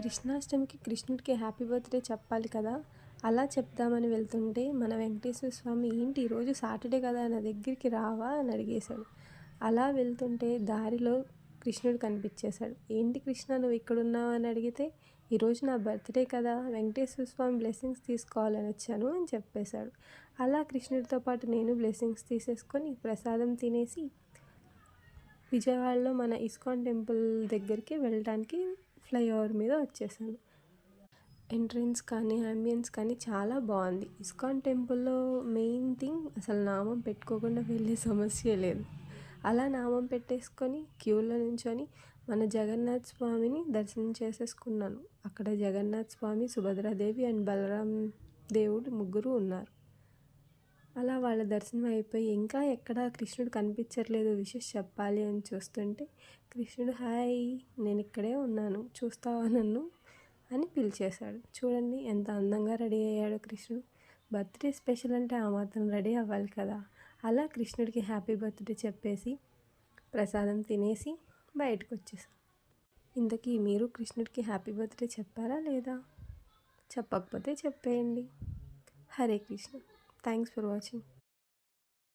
కృష్ణాష్టమికి కృష్ణుడికి happy birthday చెప్పాలి కదా! అలా చెప్దామని వెళ్తుంటే మన వెంకటేశ్వర స్వామి "ఏంటి ఈరోజు సాటర్డే కదా! నా దగ్గరికి రావా?" అని అడిగేశాడు. అలా వెళ్తుంటే దారిలో కృష్ణుడు కనిపించేశాడు. "ఏంటి కృష్ణ నువ్వు ఇక్కడున్నావు?" అని అడిగితే, "ఈరోజు నా బర్త్డే కదా! వెంకటేశ్వర స్వామి బ్లెస్సింగ్స్ తీసుకోవాలని వచ్చాను" అని చెప్పేశాడు. అలా కృష్ణుడితో పాటు నేను బ్లెస్సింగ్స్ తీసేసుకొని ప్రసాదం తినేసి విజయవాడలో మన ఇస్కాన్ టెంపుల్ దగ్గరికి వెళ్ళడానికి ఫ్లైఓవర్ మీద వచ్చేసాను. ఎంట్రన్స్ కానీ అంబియన్స్ కానీ చాలా బాగుంది. ఇస్కాన్ టెంపుల్లో మెయిన్ థింగ్ అసలు నామం పెట్టుకోకుండా వెళ్ళే సమస్య లేదు. అలా నామం పెట్టేసుకొని క్యూలో నుంచొని మన జగన్నాథ్ స్వామిని దర్శనం చేసేసుకున్నాను. అక్కడ జగన్నాథ్ స్వామి, సుభద్రాదేవి అండ్ బలరాం దేవుడు ముగ్గురు ఉన్నారు. అలా వాళ్ళ దర్శనం అయిపోయి ఇంకా ఎక్కడ కృష్ణుడు కనిపించట్లేదు విషెస్ చెప్పాలి అని చూస్తుంటే కృష్ణుడు "హాయ్, నేను ఇక్కడే ఉన్నాను, చూస్తావా నన్ను" అని పిలిచేశాడు. చూడండి ఎంత అందంగా రెడీ అయ్యాడో కృష్ణుడు. బర్త్డే స్పెషల్ అంటే ఆ మాత్రం రెడీ అవ్వాలి కదా. అలా కృష్ణుడికి హ్యాపీ బర్త్డే చెప్పేసి ప్రసాదం తినేసి బయటకు వచ్చేసాం. ఇంతకీ మీరు కృష్ణుడికి హ్యాపీ బర్త్డే చెప్పారా లేదా? చెప్పకపోతే చెప్పేయండి. Hare Krishna. Thanks for watching.